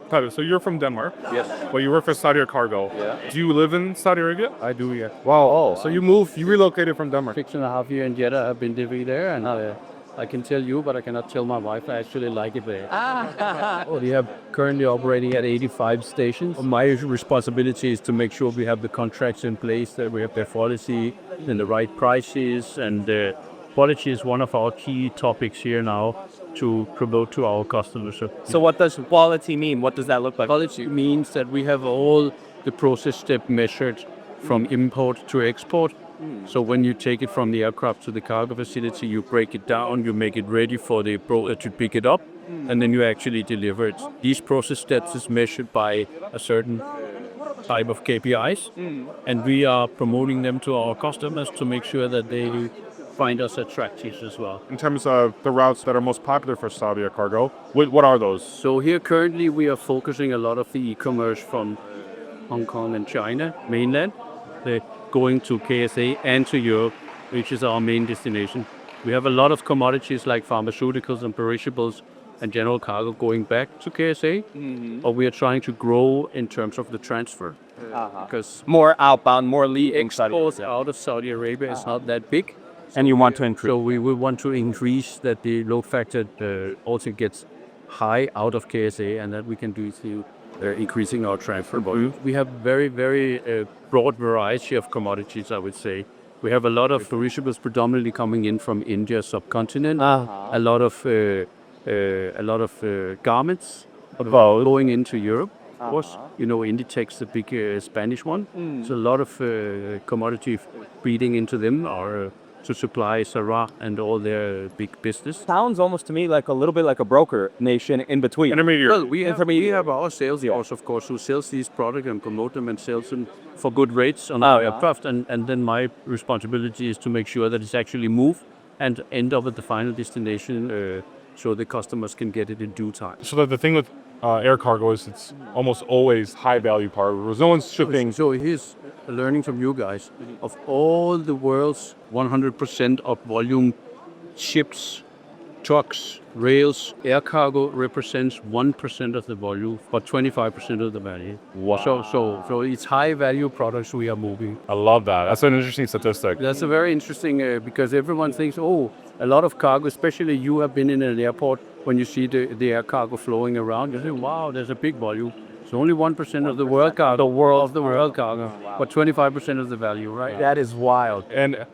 Tyler, so you're from Denmark. Yes. But you work for Saudia Cargo. Yeah. Do you live in Saudi Arabia? I do, yeah. Wow. Oh, So you relocated from Denmark. 6.5 years in Jeddah. I've been living there, and I can tell you, but I cannot tell my wife. I actually like it there. We have currently operating at 85 stations. My responsibility is to make sure we have the contracts in place, that we have the quality and the right prices, and quality is one of our key topics here now to promote to our customers. So what does quality mean? What does that look like? Quality means that we have all the process step measured from import to export. So when you take it from the aircraft to the cargo facility, you break it down, you make it ready for the broker to pick it up, and then you actually deliver it. These process steps is measured by a certain type of KPIs, and we are promoting them to our customers to make sure that they find us attractive as well. In terms of the routes that are most popular for Saudia Cargo, what are those? So here currently we are focusing a lot of the e-commerce from Hong Kong and China, mainland. They're going to KSA and to Europe, which is our main destination. We have a lot of commodities like pharmaceuticals and perishables and general cargo going back to KSA, or we are trying to grow in terms of the transfer. Because More outbound, more leaving exports out of Saudi Arabia is not that big. And you want to increase. So we will want to increase that the load factor also gets high out of KSA, and that we can do through increasing our transfer volume. We have very, very broad variety of commodities, I would say. We have a lot of perishables predominantly coming in from India subcontinent, a lot of garments going into Europe. Of course, Inditex, the big Spanish one. So a lot of commodity feeding into them are to supply Sarah and all their big business. Sounds almost to me like a little bit like a broker nation in between. Intermediary. Well, we have our sales force, of course, who sells these products and promote them and sells them for good rates on our aircraft. And then my responsibility is to make sure that it's actually moved and end up at the final destination so the customers can get it in due time. So the thing with air cargo is it's almost always high value part. No one's shipping. So here's a learning from you guys. Of all the world's 100% of volume ships, trucks, rails, air cargo represents 1% of the volume, but 25% of the value. Wow. So it's high value products we are moving. I love that. That's an interesting statistic. That's a very interesting because everyone thinks, a lot of cargo, especially you have been in an airport, when you see the air cargo flowing around, you say, wow, there's a big volume. It's only 1% of the world cargo, but 25% of the value, right? That is wild. And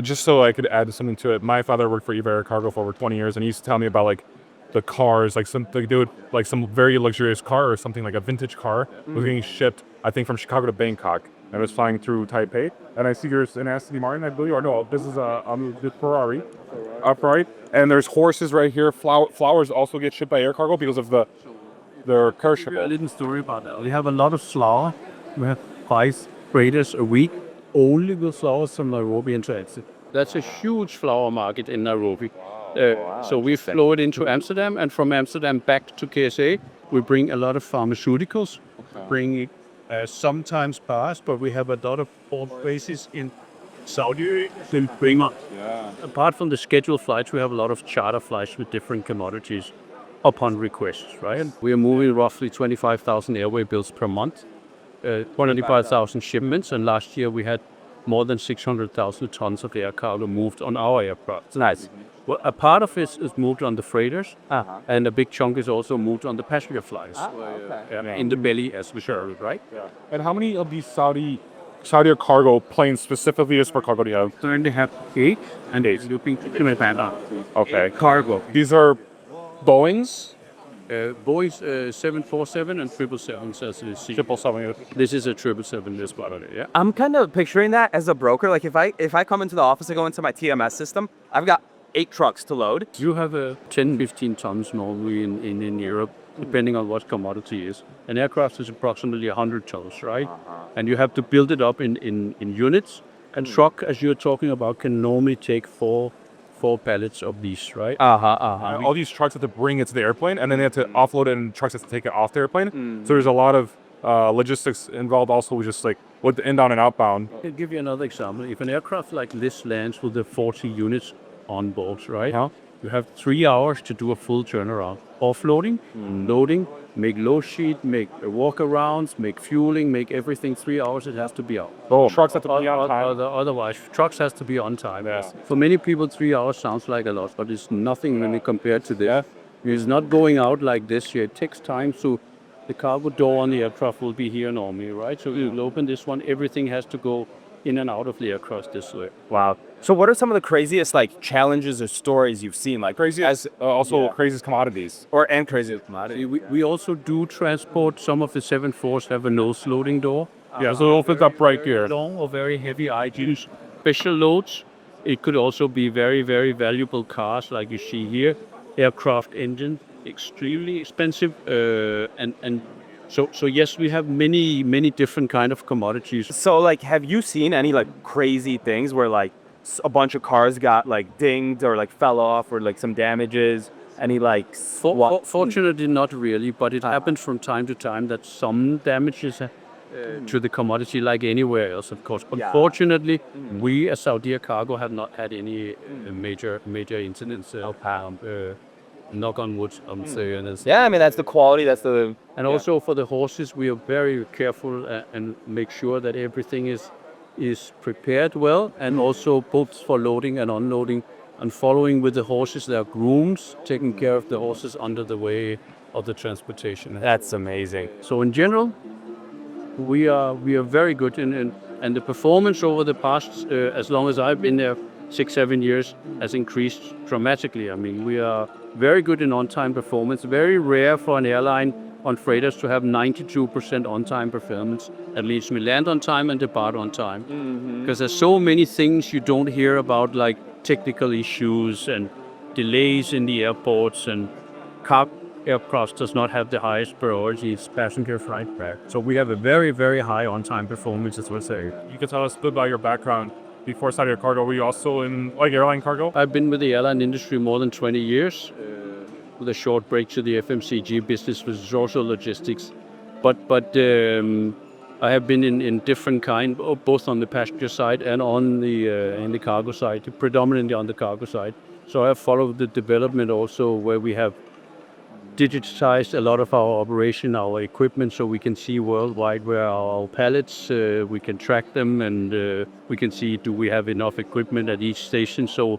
just so I could add something to it, my father worked for Air Cargo for over 20 years, and he used to tell me about like the cars, like some very luxurious car or something like a vintage car was getting shipped, I think, from Chicago to Bangkok, and it was flying through Taipei. And I see yours in Aston Martin, I believe, or no, this is the Ferrari, upright. And there's horses right here. Flowers also get shipped by air cargo because of their perishable. A little story about that. We have a lot of flour. We have 5 freighters a week only with flowers from Nairobi and transit. That's a huge flower market in Nairobi. So we flow it into Amsterdam, and from Amsterdam back to KSA. We bring a lot of pharmaceuticals, bring sometimes bars, but we have a lot of port bases in Saudi Arabia. Apart from the scheduled flights, we have a lot of charter flights with different commodities upon request, right? We are moving roughly 25,000 airway bills per month, 25,000 shipments, and last year we had more than 600,000 tons of air cargo moved on our aircraft. Nice. Well, a part of it is moved on the freighters, and a big chunk is also moved on the passenger flights. In the belly, as we should, right? And how many of these Saudi Cargo planes specifically is for cargo do you have? Currently have 8 and 8 looping Okay. cargo. These are Boeings? Boeing 747 and 777. So it's the 777. This is a 777. This part of it, yeah. I'm kind of picturing that as a broker. Like if I come into the office and go into my TMS system, I've got 8 trucks to load. You have 10, 15 tons normally in Europe, depending on what commodity is. An aircraft is approximately 100 tons, right? And you have to build it up in units. And truck, as you're talking about, can normally take four pallets of these, right? All these trucks have to bring it to the airplane, and then they have to offload it, and trucks have to take it off the airplane. So there's a lot of logistics involved also with just like with the inbound and outbound. I'll give you another example. If an aircraft like this lands with the 40 units on board, right? You have 3 hours to do a full turnaround. Offloading, loading, make low sheet, make walk-arounds, make fueling, make everything. 3 hours it has to be out. Trucks have to be on time. Otherwise, trucks has to be on time. Yeah. For many people, 3 hours sounds like a lot, but it's nothing when you compare to this. It's not going out like this here. It takes time, so the cargo door on the aircraft will be here normally, right? So you'll open this one, everything has to go in and out of the aircraft this way. Wow. So what are some of the craziest like challenges or stories you've seen? Like Craziest, craziest commodities. and craziest commodities. We also do transport. Some of the 747s have a nose loading door. Yeah, so it opens up right here. Long or very heavy items, special loads. It could also be very, very valuable cars like you see here. Aircraft engine, extremely expensive. So yes, we have many different kind of commodities. So like, have you seen any like crazy things where like a bunch of cars got like dinged or like fell off or like some damages? Any like Fortunately, not really, but it happens from time to time that some damages to the commodity, like anywhere else, of course. But fortunately, we as Saudia Cargo have not had any major incidents. Knock on wood, I'm saying. Yeah, I mean that's the quality. That's the And also for the horses, we are very careful and make sure that everything is prepared well, and also both for loading and unloading. And following with the horses, there are grooms taking care of the horses under the way of the transportation. That's amazing. So in general, we are very good and the performance over the past, as long as I've been there, 6-7 years, has increased dramatically. I mean, we are very good in on-time performance. Very rare for an airline on freighters to have 92% on-time performance. At least we land on time and depart on time. Because there's so many things you don't hear about, like technical issues and delays in the airports, and cargo aircraft does not have the highest priority. It's passenger flight back. So we have a very, very high on-time performance, as we're saying. You can tell us a bit about your background. Before Saudia Cargo, were you also in like airline cargo? I've been with the airline industry more than 20 years, with a short break to the FMCG business, which is also logistics. But I have been in different kind, both on the passenger side and on the in the cargo side, predominantly on the cargo side. So I have followed the development also, where we have digitized a lot of our operation, our equipment, so we can see worldwide where our pallets, we can track them, and we can see do we have enough equipment at each station, so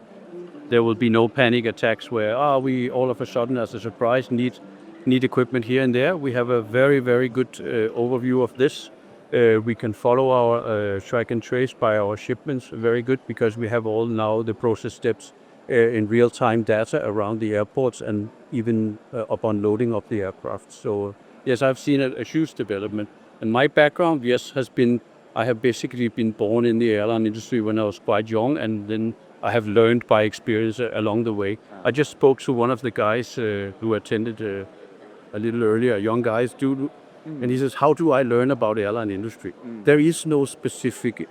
there will be no panic attacks where we all of a sudden as a surprise need equipment here and there. We have a very, very good overview of this. We can follow our track and trace by our shipments very good, because we have all now the process steps in real-time data around the airports and even upon loading of the aircraft. So yes, I've seen a huge development. And my background, yes, has been, I have basically been born in the airline industry when I was quite young, and then I have learned by experience along the way. I just spoke to one of the guys who attended a little earlier, a young guys, dude, and he says, how do I learn about the airline industry? There is no specific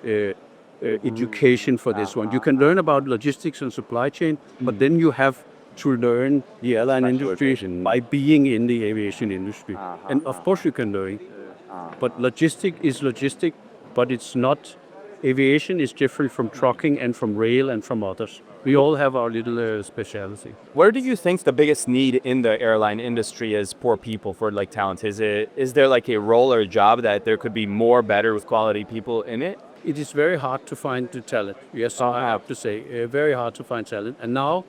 education for this one. You can learn about logistics and supply chain, but then you have to learn the airline industry by being in the aviation industry. And of course you can learn, but logistic is logistic, but it's not. Aviation is different from trucking and from rail and from others. We all have our little specialty. Where do you think the biggest need in the airline industry is for people, for like talent? Is there like a role or a job that there could be more better with quality people in it? It is very hard to find the talent. Yes, I have to say, very hard to find talent. And now,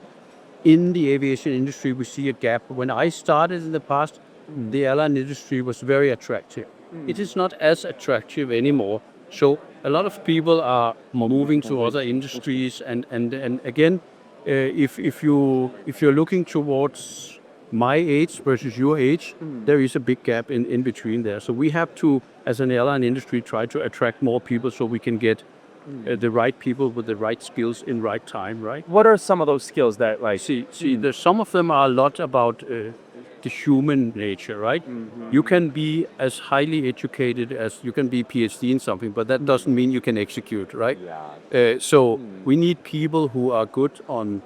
in the aviation industry, we see a gap. When I started in the past, the airline industry was very attractive. It is not as attractive anymore. So a lot of people are moving to other industries, and again, if you're looking towards my age versus your age, there is a big gap in between there. So we have to, as an airline industry, try to attract more people so we can get the right people with the right skills in right time, right? What are some of those skills that like? See, some of them are a lot about the human nature, right? You can be as highly educated as you can be PhD in something, but that doesn't mean you can execute, right? So we need people who are good on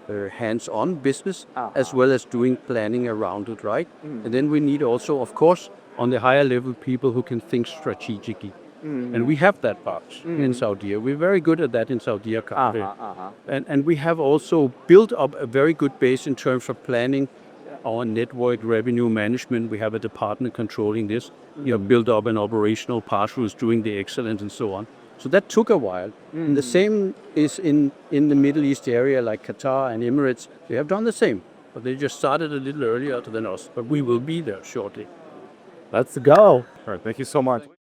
hands-on business as well as doing planning around it, right? And then we need also, of course, on the higher level, people who can think strategically. And we have that part in Saudi. We're very good at that in Saudi Arabia. And we have also built up a very good base in terms of planning our network revenue management. We have a department controlling this. We have built up an operational part who's doing the excellence and so on. So that took a while. And the same is in the Middle East area, like Qatar and Emirates. They have done the same, but they just started a little earlier than us. But we will be there shortly. Let's go. All right, thank you so much.